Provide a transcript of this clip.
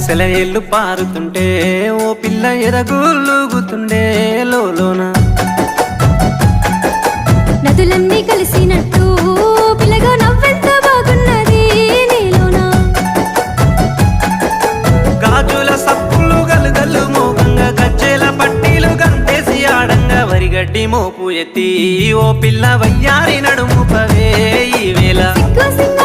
సెలయేళ్ళు పారుతుంటే ఓ పిల్ల ఎరగులుగుతుండే లోన నదులన్నీ కలిసినట్టు పిల్లగా నవ్వెంత బాగున్నది నీలోన గాజుల సప్పులు గలుగల్లు మోగంగా గజ్జెల పట్టీలు గంటేసి ఆడంగా వరిగడ్డి మోపు ఎత్తి ఓ పిల్ల వయ్యారి నడుము పవే ఈ వేళ సిగ్గు